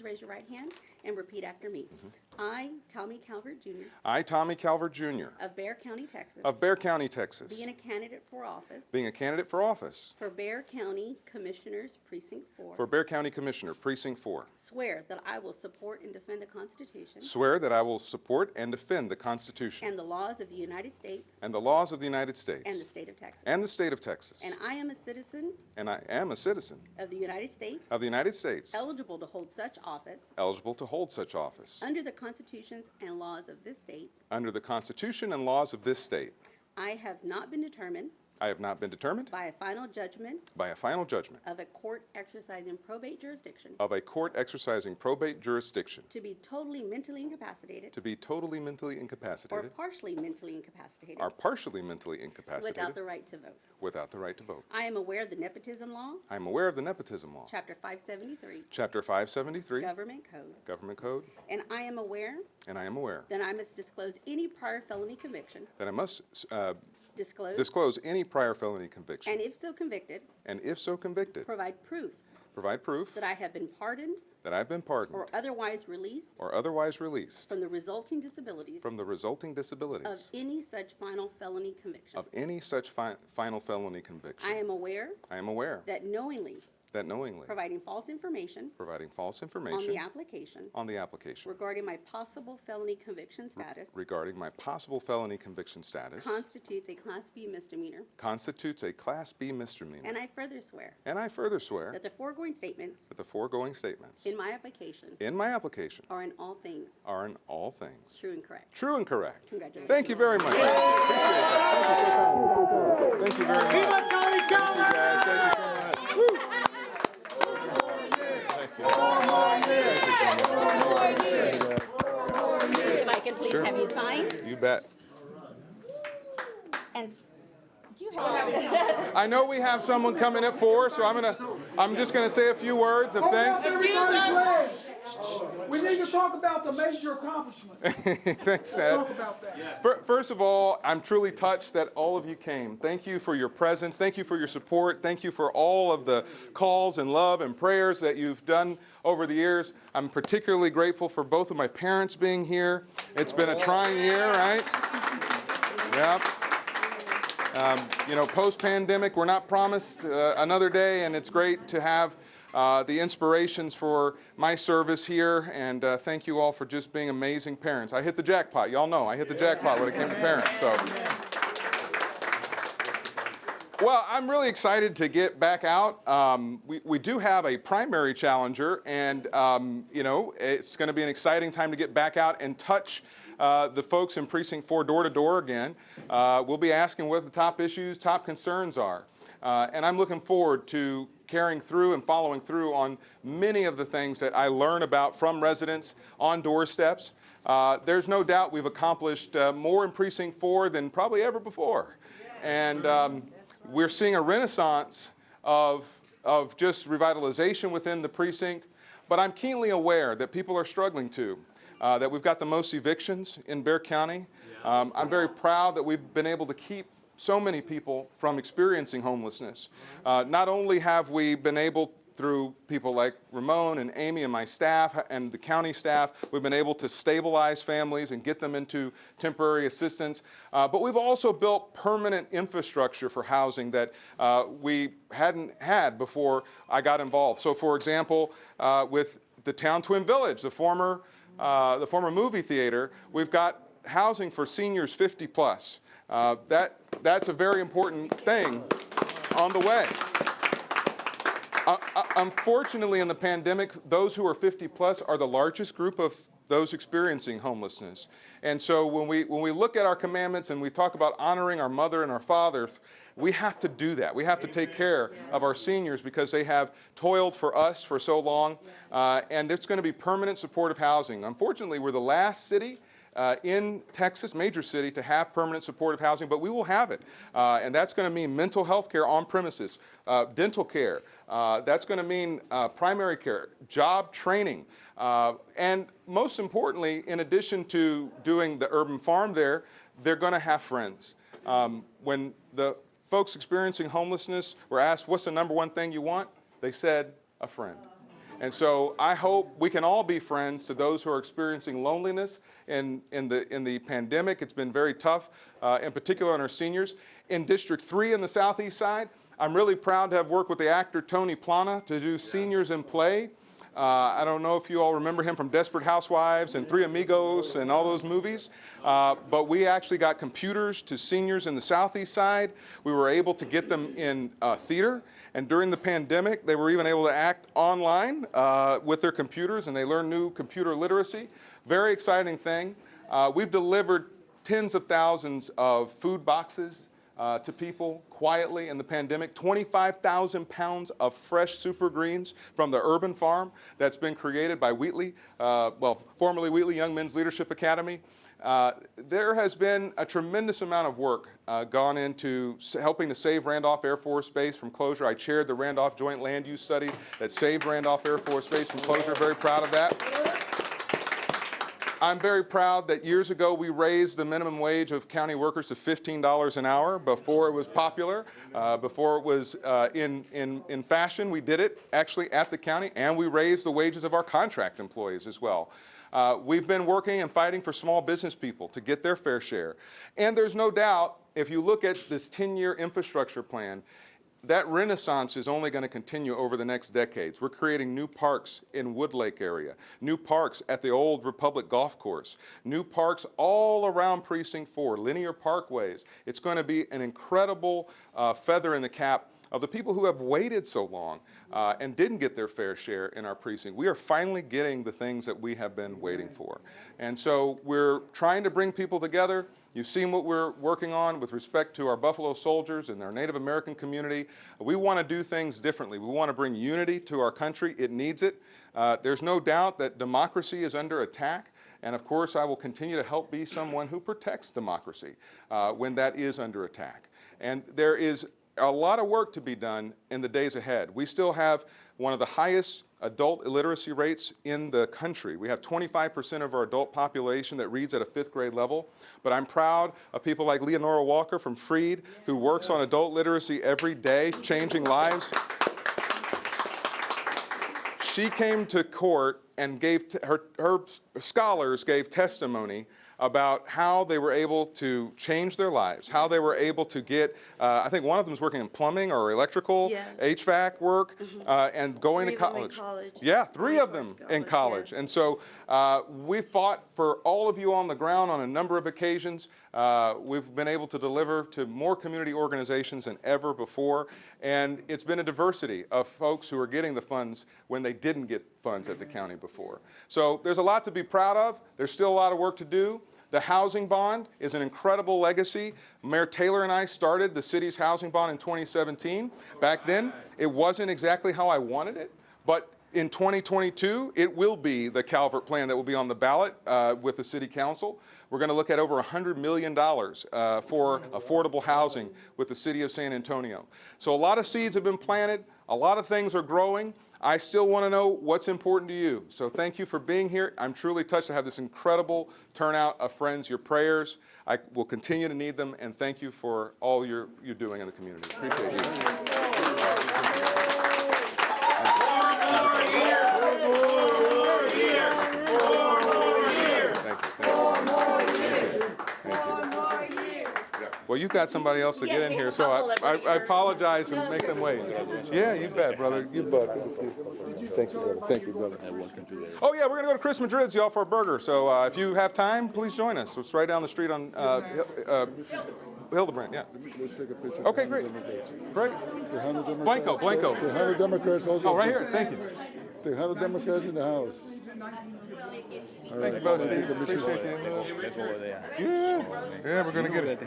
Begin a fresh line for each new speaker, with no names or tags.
please raise your right hand and repeat after me. I, Tommy Calvert Jr.
I, Tommy Calvert Jr.
of Bexar County, Texas,
of Bexar County, Texas,
being a candidate for office
being a candidate for office
for Bexar County Commissioners Precinct 4,
for Bexar County Commissioner, Precinct 4,
swear that I will support and defend the Constitution
swear that I will support and defend the Constitution
and the laws of the United States
and the laws of the United States
and the state of Texas.
and the state of Texas.
And I am a citizen
And I am a citizen
of the United States,
of the United States,
eligible to hold such office
eligible to hold such office
under the constitutions and laws of this state.
under the Constitution and laws of this state.
I have not been determined
I have not been determined
by a final judgment
by a final judgment
of a court exercising probate jurisdiction
of a court exercising probate jurisdiction
to be totally mentally incapacitated
to be totally mentally
or
incapacitated
partially mentally incapacitated
or partially mentally incapacitated
without the right to vote.
without the right to vote.
I am aware of the nepotism law,
I am aware of the nepotism law,
Chapter 573,
Chapter 573,
Government Code,
Government Code,
and I am aware
and I am aware
that I must disclose any prior felony conviction,
that I must
disclose,
any prior felony conviction,
and if so convicted,
and if so convicted,
provide proof
provide proof
that I have been pardoned
that I've been pardoned
or otherwise released
or otherwise released
from the resulting disabilities
from the resulting
of
disabilities
any such final felony conviction.
of any such final felony conviction.
I am aware
I am aware
that knowingly
that knowingly
providing false information
providing false
on
information
the application
on the application
regarding my possible felony conviction status
regarding my possible felony conviction status
constitutes a Class B misdemeanor.
constitutes a Class B misdemeanor.
And I further swear
And I further swear
that the foregoing statements
that the foregoing statements
in my application
in my application
are in all things
are in all things
true and correct.
true and correct.
Congratulations.
Thank you very much. Appreciate that. Thank you so much. Thank you very much. Thank you, guys. Thank you so much. Woo.
If I can please
Sure.
have you sign.
You bet.
And you have.
I know we have someone coming at 4, so I'm just gonna say a few words of thanks.
Everybody, please. We need to talk about the major accomplishment.
Thanks, Dad.
Talk about that.
First of all, I'm truly touched that all of you came. Thank you for your presence. Thank you for your support. Thank you for all of the calls and love and prayers that you've done over the years. I'm particularly grateful for both of my parents being here. It's been a trying year, right? Yeah. Post-pandemic, we're not promised another day, and it's great to have the inspirations for my service here, and thank you all for just being amazing parents. I hit the jackpot. Y'all know I hit the jackpot when it came to parents. So, well, I'm really excited to get back out. We do have a primary challenger, and it's going to be an exciting time to get back out and touch the folks in Precinct 4 door to door again. We'll be asking what the top issues, top concerns are. And I'm looking forward to carrying through and following through on many of the things that I learn about from residents on doorsteps. There's no doubt we've accomplished more in Precinct 4 than probably ever before. And we're seeing a renaissance of just revitalization within the precinct. But I'm keenly aware that people are struggling too, that we've got the most evictions in Bexar County. I'm very proud that we've been able to keep so many people from experiencing homelessness. Not only have we been able, through people like Ramon and Amy and my staff and the county staff, we've been able to stabilize families and get them into temporary assistance, but we've also built permanent infrastructure for housing that we hadn't had before I got involved. So for example, with the Town Twin Village, the former movie theater, we've got housing for seniors 50 plus. That's a very important thing on the way. Unfortunately, in the pandemic, those who are 50 plus are the largest group of those experiencing homelessness. And so when we look at our commandments and we talk about honoring our mother and our fathers, we have to do that. We have to take care of our seniors because they have toiled for us for so long. And it's going to be permanent supportive housing. Unfortunately, we're the last city in Texas, major city, to have permanent supportive housing, but we will have it. And that's going to mean mental health care on premises, dental care. That's going to mean primary care, job training. And most importantly, in addition to doing the urban farm there, they're going to have friends. When the folks experiencing homelessness were asked, what's the number one thing you want? They said, a friend. And so I hope we can all be friends to those who are experiencing loneliness in the pandemic. It's been very tough, in particular on our seniors. In District 3 in the Southeast side, I'm really proud to have worked with the actor Tony Plana to do Seniors in Play. I don't know if you all remember him from Desperate Housewives and Three Amigos and all those movies, but we actually got computers to seniors in the Southeast side. We were able to get them in theater, and during the pandemic, they were even able to act online with their computers, and they learned new computer literacy. Very exciting thing. We've delivered tens of thousands of food boxes to people quietly in the pandemic. 25,000 pounds of fresh super greens from the urban farm that's been created by Wheatley, formerly Wheatley Young Men's Leadership Academy. There has been a tremendous amount of work gone into helping to save Randolph Air Force Base from closure. I chaired the Randolph Joint Land Use Study that saved Randolph Air Force Base from closure. Very proud of that. I'm very proud that years ago we raised the minimum wage of county workers to $15 an hour before it was popular, before it was in fashion. We did it actually at the county, and we raised the wages of our contract employees as well. We've been working and fighting for small business people to get their fair share. And there's no doubt, if you look at this 10-year infrastructure plan, that renaissance is only going to continue over the next decades. We're creating new parks in Wood Lake area, new parks at the old Republic Golf Course, new parks all around Precinct 4, linear parkways. It's going to be an incredible feather in the cap of the people who have waited so long and didn't get their fair share in our precinct. We are finally getting the things that we have been waiting for. And so we're trying to bring people together. You've seen what we're working on with respect to our Buffalo Soldiers and our Native American community. We want to do things differently. We want to bring unity to our country. It needs it. There's no doubt that democracy is under attack. And of course, I will continue to help be someone who protects democracy when that is under attack. And there is a lot of work to be done in the days ahead. We still have one of the highest adult illiteracy rates in the country. We have 25% of our adult population that reads at a 5th grade level. But I'm proud of people like Leonora Walker from Freed, who works on adult literacy every day, changing lives. She came to court and gave her scholars gave testimony about how they were able to change their lives, how they were able to get, I think one of them is working in plumbing or electrical,
Yes.
HVAC work, and going to college. Yeah, 3 of them in college.
Yes.
And so we fought for all of you on the ground on a number of occasions. We've been able to deliver to more community organizations than ever before. And it's been a diversity of folks who are getting the funds when they didn't get funds at the county before. So there's a lot to be proud of. There's still a lot of work to do. The housing bond is an incredible legacy. Mayor Taylor and I started the city's housing bond in 2017. Back then, it wasn't exactly how I wanted it, but in 2022, it will be the Calvert plan that will be on the ballot with the city council. We're going to look at over $100 million for affordable housing with the city of San Antonio. So a lot of seeds have been planted. A lot of things are growing. I still want to know what's important to you. So thank you for being here. I'm truly touched to have this incredible turnout of friends, your prayers. I will continue to need them, and thank you for all you're doing in the community. Appreciate you. Well, you've got somebody else to
Yes,
get in
we
here,
have a
so
couple
I
that were
apologize and
No,
make
it's
them wait. Yeah, you bet, brother. You bet. Thank you, brother. Thank you, brother. Oh, yeah, we're going to go to Chris Madrid's, y'all, for a burger. So if you have time, please join us. It's right down the street on Hildebrand, yeah.
Let's take a picture.
Okay, great. Great. Blanco.
The 100 Democrats also.
Oh, right here. Thank you.
The 100 Democrats in the House.
Thank you, brother Steve. Appreciate you. Yeah, we're going to get it.